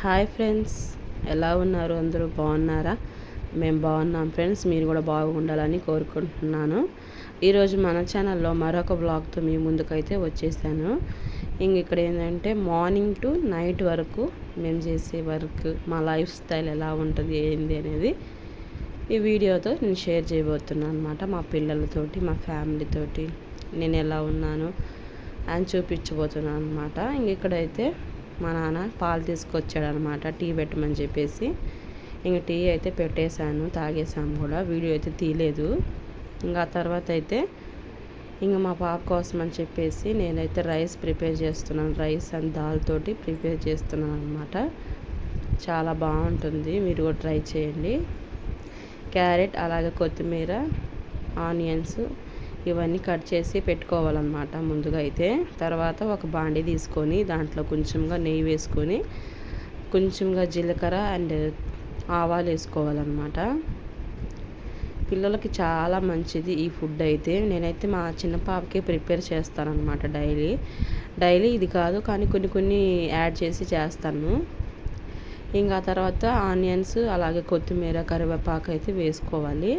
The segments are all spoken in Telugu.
హాయ్ ఫ్రెండ్స్, ఎలా ఉన్నారు? అందరూ బాగున్నారా? మేము బాగున్నాం ఫ్రెండ్స్. మీరు కూడా బాగుండాలని కోరుకుంటున్నాను. ఈరోజు మన ఛానల్లో మరొక బ్లాగ్తో మీ ముందుకైతే వచ్చేసాను. ఇక్కడ ఏంటంటే మార్నింగ్ టు నైట్ వరకు మేము చేసే వర్క్, మా లైఫ్ స్టైల్ ఎలా ఉంటుంది ఏంది అనేది ఈ వీడియోతో నేను షేర్ చేయబోతున్నాను అనమాట. మా పిల్లలతోటి, మా ఫ్యామిలీతోటి నేను ఎలా ఉన్నాను అని చూపించబోతున్నాను అనమాట. ఇక్కడైతే మా నాన్న పాలు తీసుకొచ్చాడనమాట, టీ పెట్టమని చెప్పేసి. టీ అయితే పెట్టేశాను, తాగేసాము కూడా. వీడియో అయితే తీయలేదు. ఆ తర్వాత అయితే మా పాప కోసం అని చెప్పేసి నేనైతే రైస్ ప్రిపేర్ చేస్తున్నాను. రైస్ అండ్ దాల్ తోటి ప్రిపేర్ చేస్తున్నాను అనమాట. చాలా బాగుంటుంది, మీరు కూడా ట్రై చేయండి. క్యారెట్, అలాగే కొత్తిమీర, ఆనియన్స్ ఇవన్నీ కట్ చేసి పెట్టుకోవాలన్నమాట ముందుగా అయితే. తర్వాత ఒక బాండీ తీసుకొని దాంట్లో కొంచెంగా నెయ్యి వేసుకొని కొంచెంగా జీలకర్ర అండ్ ఆవాలు వేసుకోవాలన్నమాట. పిల్లలకి చాలా మంచిది ఈ ఫుడ్ అయితే. నేనైతే మా చిన్న పాపకి ప్రిపేర్ చేస్తానన్నమాట డైలీ ఇది కాదు, కానీ కొన్ని యాడ్ చేసి చేస్తాను. ఆ తర్వాత ఆనియన్స్, అలాగే కొత్తిమీర, కరివేపాకు అయితే వేసుకోవాలి.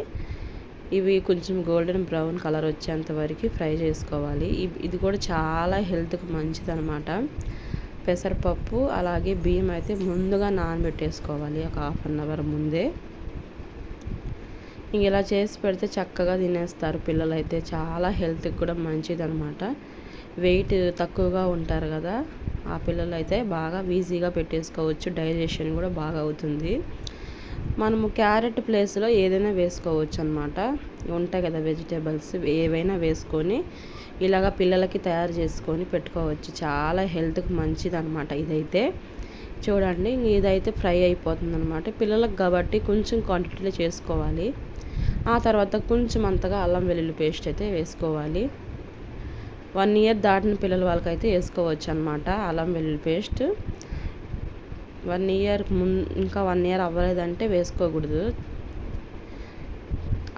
ఇవి కొంచెం గోల్డెన్ బ్రౌన్ కలర్ వచ్చేంత వరకు ఫ్రై చేసుకోవాలి. ఇది కూడా చాలా హెల్త్కి మంచిది అనమాట. పెసరపప్పు అలాగే బియ్యం అయితే ముందుగా నానబెట్టేసుకోవాలి ఒక 1/2 అవర్ ముందే. ఇలా చేసి పెడితే చక్కగా తినేస్తారు పిల్లలు అయితే. చాలా హెల్త్కి కూడా మంచిది అనమాట. వెయిట్ తక్కువగా ఉంటారు కదా, ఆ పిల్లలు అయితే బాగా ఈజీగా పెట్టేసుకోవచ్చు. డైజెషన్ కూడా బాగా అవుతుంది. మనము క్యారెట్ ప్లేస్లో ఏదైనా వేసుకోవచ్చు అనమాట. ఉంటాయి కదా వెజిటేబుల్స్, ఏవైనా వేసుకొని ఇలాగ పిల్లలకి తయారు చేసుకొని పెట్టుకోవచ్చు. చాలా హెల్త్కి మంచిది అనమాట ఇదైతే. చూడండి, ఇదైతే ఫ్రై అయిపోతుంది అనమాట. పిల్లలకు కాబట్టి కొంచెం క్వాంటిటీలో చేసుకోవాలి. ఆ తర్వాత కొంచెం అంతగా అల్లం వెల్లుల్లి పేస్ట్ అయితే వేసుకోవాలి. 1 ఇయర్ దాటిన పిల్లల వాళ్ళకైతే వేసుకోవచ్చు అనమాట అల్లం వెల్లుల్లి పేస్ట్. 1 ఇయర్ ఇంకా 1 ఇయర్ అవ్వలేదంటే వేసుకోకూడదు.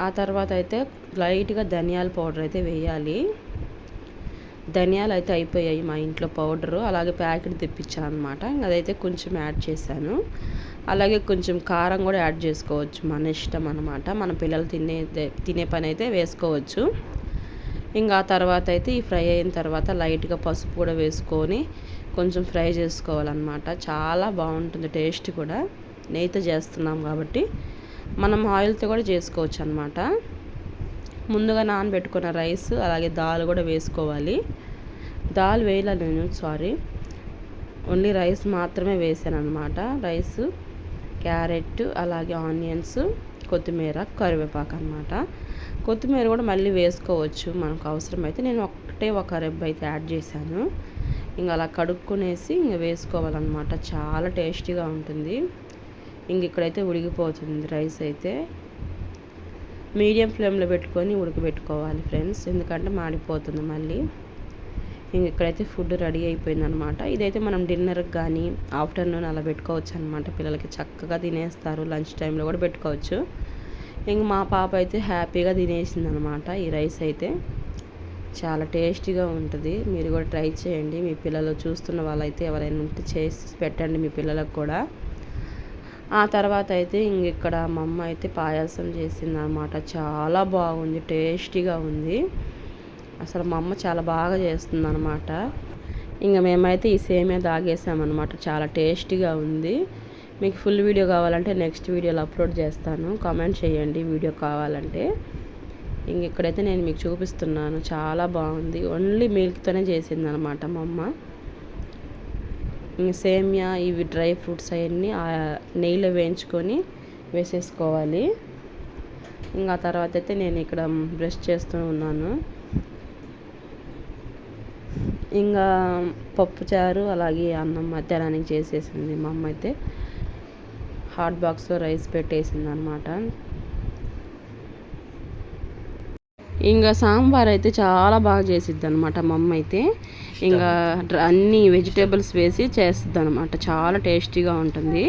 ఆ తర్వాత అయితే లైట్గా ధనియాల పౌడర్ అయితే వేయాలి. ధనియాలు అయితే అయిపోయాయి మా ఇంట్లో పౌడరు, అలాగే ప్యాకెట్ తెప్పించాను అనమాట. అదైతే కొంచెం యాడ్ చేశాను. అలాగే కొంచెం కారం కూడా యాడ్ చేసుకోవచ్చు, మన ఇష్టం అనమాట. మన పిల్లలు తినే పని అయితే వేసుకోవచ్చు. ఆ తర్వాత అయితే ఈ ఫ్రై అయిన తర్వాత లైట్గా పసుపు కూడా వేసుకొని కొంచెం ఫ్రై చేసుకోవాలన్నమాట. చాలా బాగుంటుంది టేస్ట్ కూడా. నెయ్యితో చేస్తున్నాం కాబట్టి మనం ఆయిల్తో కూడా చేసుకోవచ్చు అనమాట. ముందుగా నానబెట్టుకున్న రైస్ అలాగే దాల్ కూడా వేసుకోవాలి. దాల్ వేయలే నేను, ఓన్లీ రైస్ మాత్రమే వేసాను అనమాట. రైస్, క్యారెట్, అలాగే ఆనియన్స్, కొత్తిమీర, కరివేపాకు అనమాట. కొత్తిమీర కూడా మళ్ళీ వేసుకోవచ్చు మనకు అవసరమైతే. నేను ఒక రెబ్బ అయితే యాడ్ చేశాను. అలా కడుక్కునేసి వేసుకోవాలన్నమాట. చాలా టేస్టీగా ఉంటుంది. ఇక్కడైతే ఉడికిపోతుంది రైస్ అయితే. మీడియం ఫ్లేమ్లో పెట్టుకొని ఉడకబెట్టుకోవాలి ఫ్రెండ్స్, ఎందుకంటే మాడిపోతుంది మళ్ళీ. ఇక్కడైతే ఫుడ్ రెడీ అయిపోయిందనమాట. ఇదైతే మనం డిన్నర్కి కానీ ఆఫ్టర్నూన్ అలా పెట్టుకోవచ్చు అనమాట. పిల్లలకి చక్కగా తినేస్తారు. లంచ్ టైంలో కూడా పెట్టుకోవచ్చు. మా పాప అయితే హ్యాపీగా తినేసింది అనమాట ఈ రైస్ అయితే. చాలా టేస్టీగా ఉంటుంది. మీరు కూడా ట్రై చేయండి. మీ పిల్లలు చూస్తున్న వాళ్ళైతే ఎవరైనా ఉంటే చేసి పెట్టండి మీ పిల్లలకు కూడా. ఆ తర్వాత అయితే ఇక్కడ మా అమ్మ అయితే పాయసం చేసింది అనమాట. చాలా బాగుంది, టేస్టీగా ఉంది. అసలు మా అమ్మ చాలా బాగా చేస్తుంది అనమాట. మేమైతే ఈ సేమియా తాగేసామన్నమాట. చాలా టేస్టీగా ఉంది. మీకు ఫుల్ వీడియో కావాలంటే నెక్స్ట్ వీడియోలో అప్లోడ్ చేస్తాను. కామెంట్ చేయండి వీడియో కావాలంటే. ఇక్కడైతే నేను మీకు చూపిస్తున్నాను. చాలా బాగుంది. ఓన్లీ మిల్క్తోనే చేసింది అనమాట మా అమ్మ. సేమియా, ఇవి డ్రై ఫ్రూట్స్ అవన్నీ నెయ్యిలో వేయించుకొని వేసేసుకోవాలి. ఆ తర్వాత అయితే నేను ఇక్కడ బ్రష్ చేస్తూ ఉన్నాను. పప్పుచారు అలాగే అన్నం మధ్యాహ్నానికి చేసేసింది మా అమ్మ అయితే. హాట్ బాక్స్లో రైస్ పెట్టేసింది అనమాట. సాంబార్ అయితే చాలా బాగా చేసిద్ది అనమాట మా అమ్మ అయితే. అన్ని వెజిటేబుల్స్ వేసి చేస్తుంది అనమాట. చాలా టేస్టీగా ఉంటుంది.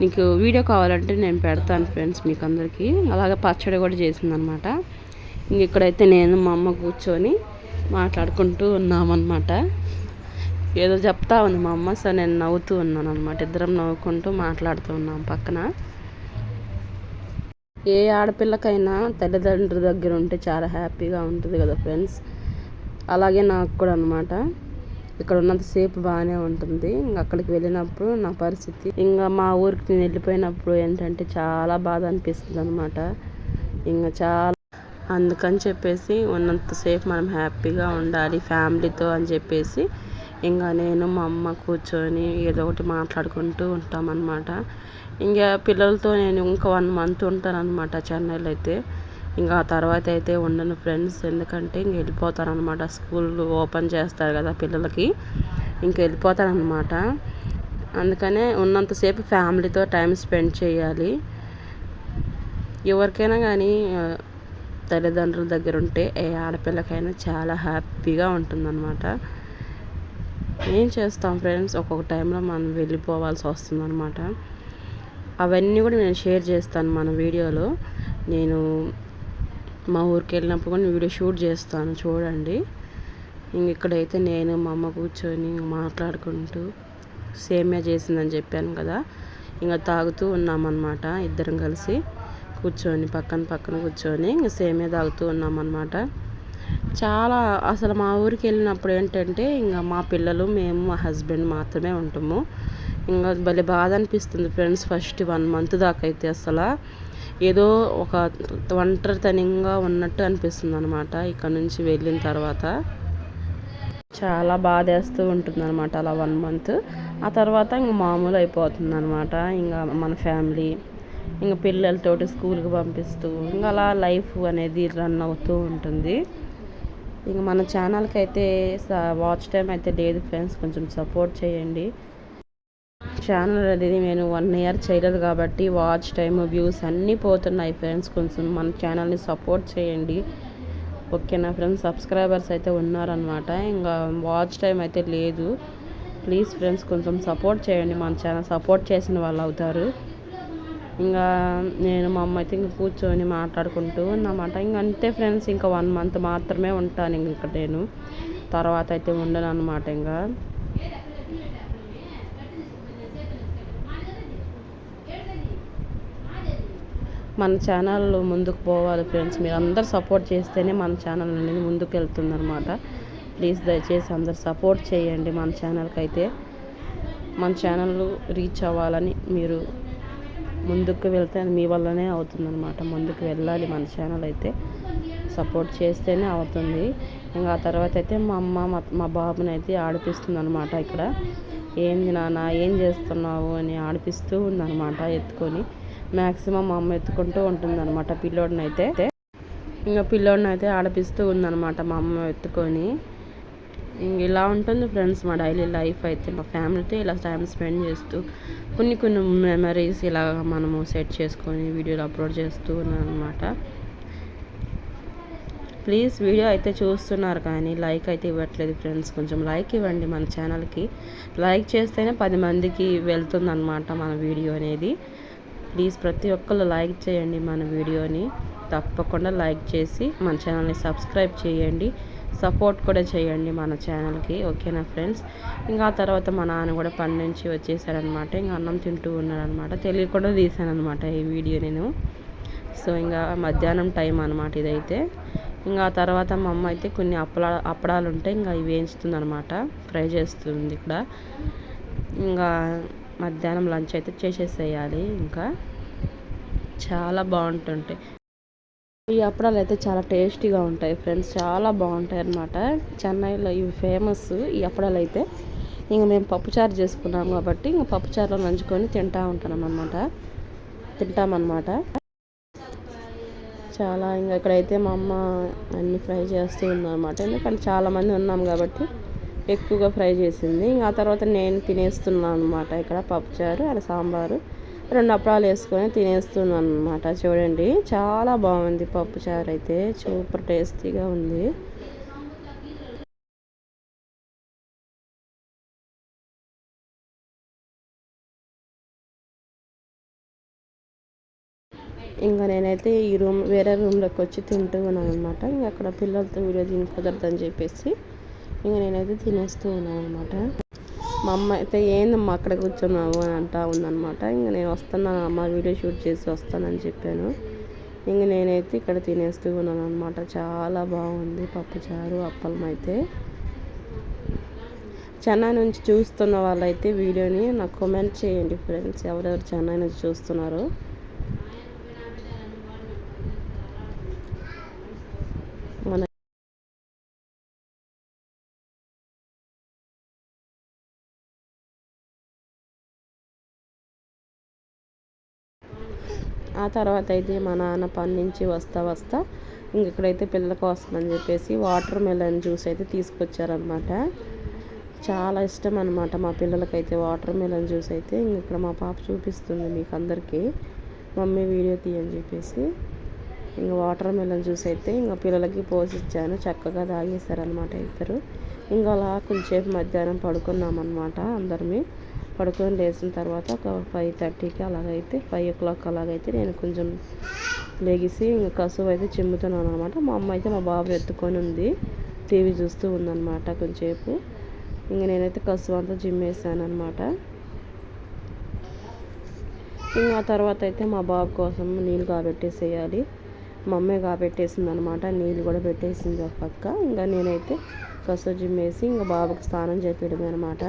నీకు వీడియో కావాలంటే నేను పెడతాను ఫ్రెండ్స్ మీకు అందరికీ. అలాగే పచ్చడి కూడా చేసింది అనమాట. ఇక్కడైతే నేను మా అమ్మ కూర్చొని మాట్లాడుకుంటూ ఉన్నామన్నమాట. ఏదో చెప్తా ఉంది మా అమ్మ. సో నేను నవ్వుతూ ఉన్నాను అనమాట. ఇద్దరం నవ్వుకుంటూ మాట్లాడుతూ ఉన్నాం పక్కన. ఏ ఆడపిల్లకైనా తల్లిదండ్రుల దగ్గర ఉంటే చాలా హ్యాపీగా ఉంటుంది కదా ఫ్రెండ్స్. అలాగే నాకు కూడా అనమాట. ఇక్కడ ఉన్నంతసేపు బాగానే ఉంటుంది. ఇంకా అక్కడికి వెళ్ళినప్పుడు నా పరిస్థితి, ఇంకా మా ఊరికి నేను వెళ్ళిపోయినప్పుడు ఏంటంటే చాలా బాధ అనిపిస్తుంది అనమాట. ఇంకా చాలా అందుకని చెప్పేసి ఉన్నంతసేపు మనం హ్యాపీగా ఉండాలి ఫ్యామిలీతో అని చెప్పేసి ఇంకా నేను మా అమ్మ కూర్చొని ఏదో ఒకటి మాట్లాడుకుంటూ ఉంటామన్నమాట. ఇంకా పిల్లలతో నేను ఇంకా 1 month ఉంటానన్నమాట చెన్నైలో అయితే. ఇంకా ఆ తర్వాత అయితే ఉండను ఫ్రెండ్స్. ఎందుకంటే ఇంక వెళ్ళిపోతానమాట. స్కూల్ ఓపెన్ చేస్తారు కదా పిల్లలకి, ఇంక వెళ్ళిపోతానమాట. అందుకనే ఉన్నంతసేపు ఫ్యామిలీతో టైం స్పెండ్ చేయాలి. ఎవరికైనా కానీ తల్లిదండ్రుల దగ్గర ఉంటే ఏ ఆడపిల్లకైనా చాలా హ్యాపీగా ఉంటుందన్నమాట. ఏం చేస్తాం ఫ్రెండ్స్, ఒక్కొక్క టైంలో మనం వెళ్ళిపోవాల్సి వస్తుందన్నమాట. అవన్నీ కూడా నేను షేర్ చేస్తాను మన వీడియోలో. నేను మా ఊరికి వెళ్ళినప్పుడు కూడా వీడియో షూట్ చేస్తాను, చూడండి. ఇంక ఇక్కడైతే నేను మా అమ్మ కూర్చొని మాట్లాడుకుంటూ సేమియా చేసిందని చెప్పాను కదా, ఇంకా తాగుతూ ఉన్నామన్నమాట. ఇద్దరం కలిసి కూర్చొని పక్కన కూర్చొని ఇంక సేమియా తాగుతూ ఉన్నామన్నమాట. చాలా అసలు మా ఊరికి వెళ్ళినప్పుడు ఏంటంటే ఇంకా మా పిల్లలు, మేము, మా హస్బెండ్ మాత్రమే ఉంటాము. ఇంకా భలే బాధ అనిపిస్తుంది ఫ్రెండ్స్. ఫస్ట్ 1 month దాకా అయితే అసలు ఏదో ఒక ఒంటరితనంగా ఉన్నట్టు అనిపిస్తుంది అనమాట. ఇక్కడ నుంచి వెళ్ళిన తర్వాత చాలా బాధేస్తూ ఉంటుంది అనమాట అలా 1 month. ఆ తర్వాత ఇంక మామూలు అయిపోతుంది అనమాట. ఇంకా మన ఫ్యామిలీ, ఇంకా పిల్లలతోటి స్కూల్కి పంపిస్తూ ఇంకా అలా లైఫ్ అనేది రన్ అవుతూ ఉంటుంది. ఇంక మన ఛానల్కి అయితే వాచ్ టైం అయితే లేదు ఫ్రెండ్స్, కొంచెం సపోర్ట్ చేయండి. ఛానల్ అనేది నేను 1 year చేయలేదు కాబట్టి వాచ్ టైమ్, వ్యూస్ అన్నీ పోతున్నాయి ఫ్రెండ్స్. కొంచెం మన ఛానల్ని సపోర్ట్ చేయండి, ఓకేనా ఫ్రెండ్స్. సబ్స్క్రైబర్స్ అయితే ఉన్నారనమాట, ఇంకా వాచ్ టైం అయితే లేదు. ప్లీజ్ ఫ్రెండ్స్ కొంచెం సపోర్ట్ చేయండి, మన ఛానల్ సపోర్ట్ చేసిన వాళ్ళు అవుతారు. ఇంకా నేను మా అమ్మ అయితే ఇంక కూర్చొని మాట్లాడుకుంటూ ఉన్నమాట. ఇంక అంతే ఫ్రెండ్స్, ఇంకా 1 month మాత్రమే ఉంటాను ఇంక ఇక్కడ నేను. తర్వాత అయితే ఉండను అనమాట. ఇంకా మన ఛానల్ ముందుకు పోవాలి ఫ్రెండ్స్. మీరు అందరు సపోర్ట్ చేస్తేనే మన ఛానల్ అనేది ముందుకు వెళ్తుంది అనమాట. ప్లీజ్ దయచేసి అందరు సపోర్ట్ చేయండి మన ఛానల్కి అయితే. మన ఛానల్ రీచ్ అవ్వాలని మీరు ముందుకు వెళ్తే అది మీ వల్లనే అవుతుందన్నమాట. ముందుకు వెళ్ళాలి మన ఛానల్ అయితే, సపోర్ట్ చేస్తేనే అవుతుంది. ఇంకా ఆ తర్వాత అయితే మా అమ్మ మా బాబుని అయితే ఆడిపిస్తుంది అనమాట. ఇక్కడ ఏంది నాన్న ఏం చేస్తున్నావు అని ఆడిపిస్తూ ఉందన్నమాట ఎత్తుకొని. మ్యాక్సిమం మా అమ్మ ఎత్తుకుంటూ ఉంటుందన్నమాట పిల్లోడిని అయితే. ఇంకా పిల్లోడిని అయితే ఆడిపిస్తూ ఉందన్నమాట మా అమ్మ ఎత్తుకొని. ఇంక ఇలా ఉంటుంది ఫ్రెండ్స్ మా డైలీ లైఫ్ అయితే. మా ఫ్యామిలీతో ఇలా టైం స్పెండ్ చేస్తూ కొన్ని మెమరీస్ ఇలా మనము సెట్ చేసుకొని వీడియోలు అప్లోడ్ చేస్తూ ఉన్నాను అనమాట. ప్లీజ్ వీడియో అయితే చూస్తున్నారు కానీ లైక్ అయితే ఇవ్వట్లేదు ఫ్రెండ్స్. కొంచెం లైక్ ఇవ్వండి మన ఛానల్కి. లైక్ చేస్తేనే 10 మందికి వెళ్తుందన్నమాట మన వీడియో అనేది. ప్లీజ్ ప్రతి ఒక్కళ్ళు లైక్ చేయండి మన వీడియోని. తప్పకుండా లైక్ చేసి మన ఛానల్ని సబ్స్క్రైబ్ చేయండి, సపోర్ట్ కూడా చేయండి మన ఛానల్కి, ఓకేనా ఫ్రెండ్స్. ఇంకా ఆ తర్వాత మా నాన్న కూడా పని నుంచి వచ్చేసారనమాట. ఇంకా అన్నం తింటూ ఉన్నారనమాట. తెలియకుండా తీసానమాట ఈ వీడియో నేను. సో ఇంకా మధ్యాహ్నం టైం అనమాట ఇదైతే. ఇంకా ఆ తర్వాత మా అమ్మ అయితే కొన్ని అప్పడాలు ఉంటాయి, ఇంకా ఇవి వేయించుతుంది అనమాట, ఫ్రై చేస్తుంది ఇక్కడ. ఇంకా మధ్యాహ్నం లంచ్ అయితే చేసేసేయాలి. ఇంకా చాలా బాగుంటుంటాయి ఈ అప్పడాలు అయితే, చాలా టేస్టీగా ఉంటాయి ఫ్రెండ్స్, చాలా బాగుంటాయి అన్నమాట. చెన్నైలో ఇవి ఫేమస్ ఈ అప్పడాలు అయితే. ఇంక మేము పప్పుచారు చేసుకున్నాం కాబట్టి ఇంక పప్పుచారులో నంచుకొని తింటామన్నమాట. చాలా ఇంకా ఇక్కడైతే మా అమ్మ అన్ని ఫ్రై చేస్తూ ఉందన్నమాట. ఎందుకంటే చాలామంది ఉన్నాం కాబట్టి ఎక్కువగా ఫ్రై చేసింది. ఇంకా ఆ తర్వాత నేను తినేస్తున్నాను అనమాట. ఇక్కడ పప్పుచారు, అలా సాంబారు, 2 అప్పడాలు వేసుకొని తినేస్తున్నాను అనమాట. చూడండి చాలా బాగుంది పప్పుచారు అయితే, సూపర్ టేస్టీగా ఉంది. ఇంకా నేనైతే ఈ వేరే రూమ్లోకి వచ్చి తింటూ ఉన్నాను అనమాట. ఇంకా అక్కడ పిల్లలతో వీడియో కుదరదని చెప్పేసి ఇంక నేనైతే తినేస్తూ ఉన్నాను అనమాట. మా అమ్మ అయితే ఏందమ్మా అక్కడ కూర్చున్నావు అని అంటా ఉందన్నమాట. ఇంక నేను వస్తున్నాను అమ్మ, వీడియో షూట్ చేసి వస్తానని చెప్పాను. ఇంక నేనైతే ఇక్కడ తినేస్తూ ఉన్నాను అనమాట. చాలా బాగుంది పప్పుచారు, అప్పలం అయితే. చెన్నై నుంచి చూస్తున్న వాళ్ళైతే వీడియోని నాకు కామెంట్ చేయండి ఫ్రెండ్స్, ఎవరెవరు చెన్నై నుంచి చూస్తున్నారో. మన ఆ తర్వాత అయితే మా నాన్న పని నుంచి వస్తా ఇంక ఇక్కడైతే పిల్లల కోసం అని చెప్పేసి వాటర్ మెలన్ జ్యూస్ అయితే తీసుకొచ్చారనమాట. చాలా ఇష్టం అనమాట మా పిల్లలకైతే వాటర్ మెలన్ జ్యూస్ అయితే. ఇంక ఇక్కడ మా పాప చూపిస్తుంది మీకు అందరికీ, మమ్మీ వీడియో తీయని చెప్పేసి. ఇంక వాటర్ మెలన్ జ్యూస్ అయితే ఇంకా పిల్లలకి పోసిచ్చాను, చక్కగా తాగేశారనమాట ఇద్దరు. ఇంకా అలా కొంచెంసేపు మధ్యాహ్నం పడుకున్నామన్నమాట అందరినీ. పడుకొని లేచిన తర్వాత ఒక 5:30కి అలాగైతే 5 o'clock అలాగైతే నేను కొంచెం లెగిసి ఇంకా కసువు అయితే చిమ్ముతున్నాను అనమాట. మా అమ్మ అయితే మా బాబు ఎత్తుకొని ఉంది, టీవీ చూస్తూ ఉందన్నమాట కొంచెంసేపు. ఇంక నేనైతే కసువు అంతా చిమ్మేసాను అనమాట. ఇంకా తర్వాత అయితే మా బాబు కోసం నీళ్ళు కాబెట్టేసేయాలి. మా అమ్మే కాబెట్టేసింది అనమాట, నీళ్ళు కూడా పెట్టేసింది ఒక పక్క. ఇంకా నేనైతే కసువు చిమ్మేసి ఇంకా బాబుకి స్నానం చేపించడమే అనమాట.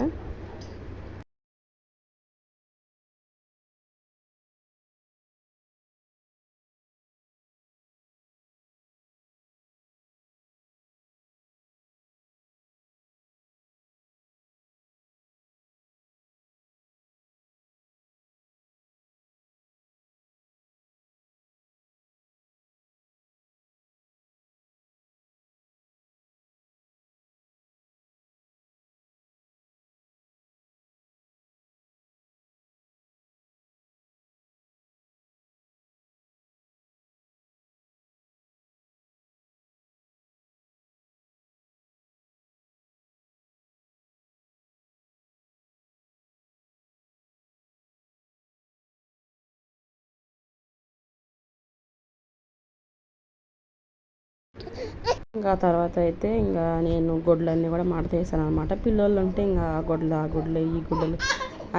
ఇంకా తర్వాత అయితే ఇంకా నేను గుడ్లన్నీ కూడా మడతేసాను అనమాట. పిల్లలు ఉంటే ఇంకా ఆ గుడ్లు ఈ గుడ్డలు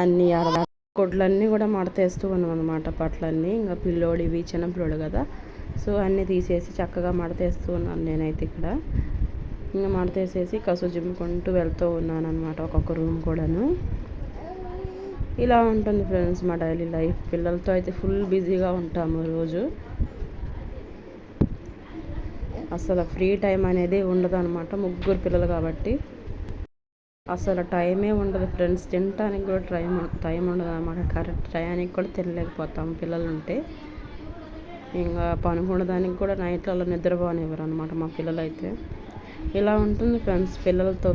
అన్నీ గుడ్లన్నీ కూడా మడతేస్తూ ఉన్నాం అనమాట. పట్లన్నీ ఇంకా పిల్లోడివి చిన్న పిల్లోడు కదా, సో అన్నీ తీసేసి చక్కగా మడతేస్తూ ఉన్నాను నేనైతే ఇక్కడ. ఇంకా మడతేసేసి కసు జిమ్ముకుంటూ వెళ్తూ ఉన్నాను అనమాట ఒక్కొక్క రూమ్ కూడాను. ఇలా ఉంటుంది ఫ్రెండ్స్ మా డైలీ లైఫ్. పిల్లలతో అయితే ఫుల్ బిజీగా ఉంటాము రోజు. అసలు ఫ్రీ టైం అనేది ఉండదు అనమాట, ముగ్గురు పిల్లలు కాబట్టి అసలు టైమే ఉండదు ఫ్రెండ్స్. తినడానికి కూడా టైం ఉండదు అనమాట. కరెక్ట్ టయానికి కూడా తినలేకపోతాం పిల్లలు ఉంటే. ఇంకా పనుకోవడానికి కూడా నైట్లలో నిద్రపోనివ్వరు అనమాట మా పిల్లలు అయితే. ఇలా ఉంటుంది ఫ్రెండ్స్ పిల్లలతో.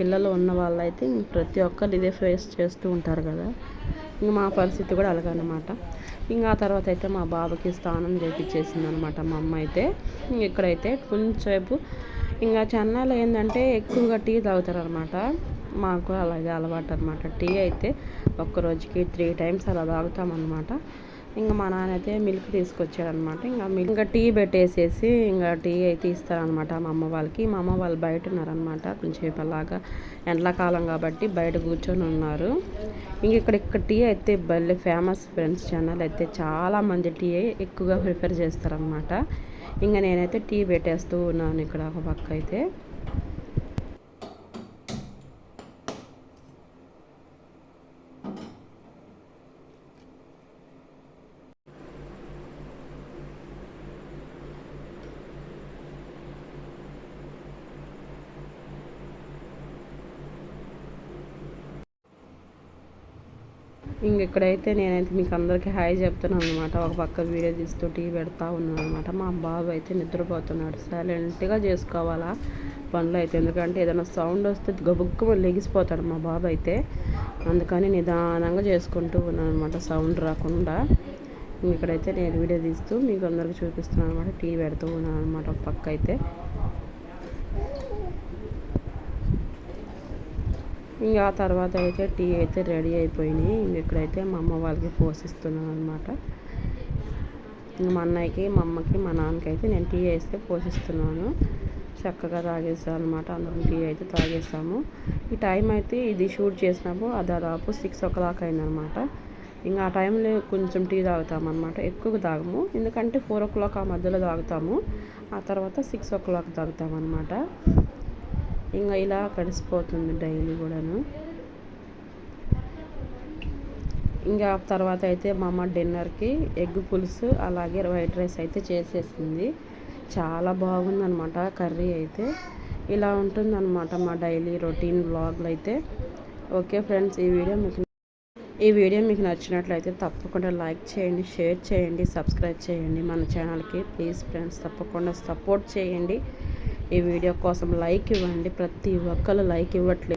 పిల్లలు ఉన్న వాళ్ళైతే ప్రతి ఒక్కరు ఇదే ఫేస్ చేస్తూ ఉంటారు కదా. ఇంక మా పరిస్థితి కూడా అలాగనమాట. ఇంకా ఆ తర్వాత అయితే మా బాబుకి స్నానం చేయించేసింది అనమాట మా అమ్మ అయితే. ఇక్కడైతే కొంచెంసేపు ఇంకా చెన్నైలో ఏంటంటే ఎక్కువగా టీ తాగుతారు అనమాట. మాకు కూడా అలాగే అలవాటు అనమాట. టీ అయితే ఒక్కరోజుకి 3 times అలా తాగుతామన్నమాట. ఇంకా మా నాన్న అయితే మిల్క్ తీసుకొచ్చాడనమాట. ఇంకా టీ పెట్టేసేసి ఇంకా టీ అయితే ఇస్తారనమాట మా అమ్మ వాళ్ళకి. మా అమ్మ వాళ్ళు బయట ఉన్నారనమాట కొంచెంసేపు అలాగా, ఎండాకాలం కాబట్టి బయట కూర్చొని ఉన్నారు. ఇక్కడ టీ అయితే భలే ఫేమస్ ఫ్రెండ్స్. చెన్నైలో అయితే చాలామంది టీ ఎక్కువగా ప్రిఫర్ చేస్తారనమాట. ఇంకా నేనైతే టీ పెట్టేస్తూ ఉన్నాను ఇక్కడ ఒక పక్క అయితే. ఇక్కడైతే నేనైతే మీకు అందరికీ హాయ్ చెప్తున్నాను అనమాట. ఒక పక్క వీడియో తీస్తూ టీ పెడతా ఉన్నాను అనమాట. మా బాబు అయితే నిద్రపోతున్నాడు. సైలెంట్గా చేసుకోవాలా పనులు అయితే, ఎందుకంటే ఏదైనా సౌండ్ వస్తే గబుక్కుమ లెగిసిపోతాడు మా బాబు అయితే. అందుకని నిదానంగా చేసుకుంటూ ఉన్నాను అనమాట, సౌండ్ రాకుండా. ఇక్కడైతే నేను వీడియో తీస్తూ మీకు అందరికీ చూపిస్తున్నాను అనమాట. టీ పెడుతూ ఉన్నాను అనమాట ఒక పక్క అయితే. ఇంకా ఆ తర్వాత అయితే టీ అయితే రెడీ అయిపోయినాయి. ఇక్కడైతే మా అమ్మ వాళ్ళకి పోషిస్తున్నాను అనమాట. మా అన్నయ్యకి, మా అమ్మకి, మా నాన్నకి అయితే నేను టీ వేస్తే పోషిస్తున్నాను. చక్కగా తాగేసాం అనమాట. అందరం టీ అయితే తాగేసాము. ఈ టైం అయితే ఇది షూట్ చేసినప్పుడు దాదాపు 6 o'clock అయిందనమాట. ఇంకా ఆ టైంలో కొంచెం టీ తాగుతామన్నమాట. ఎక్కువ తాగము, ఎందుకంటే 4 o'clock ఆ మధ్యలో తాగుతాము. ఆ తర్వాత 6 o'clock తాగుతామన్నమాట. ఇంకా ఇలా గడిచిపోతుంది డైలీ కూడాను. ఇంకా తర్వాత అయితే మా అమ్మ డిన్నర్కి ఎగ్ పులుసు అలాగే వైట్ రైస్ అయితే చేసేసింది. చాలా బాగుందన్నమాట కర్రీ అయితే. ఇలా ఉంటుందన్నమాట మా డైలీ రొటీన్ వ్లాగ్లు అయితే. ఓకే ఫ్రెండ్స్, ఈ వీడియో మీకు నచ్చినట్లయితే తప్పకుండా లైక్ చేయండి, షేర్ చేయండి, సబ్స్క్రైబ్ చేయండి మన ఛానల్కి. ప్లీజ్ ఫ్రెండ్స్, తప్పకుండా సపోర్ట్ చేయండి. ఈ వీడియో కోసం లైక్ ఇవ్వండి. ప్రతి ఒక్కరు లైక్ ఇవ్వట్లేదు.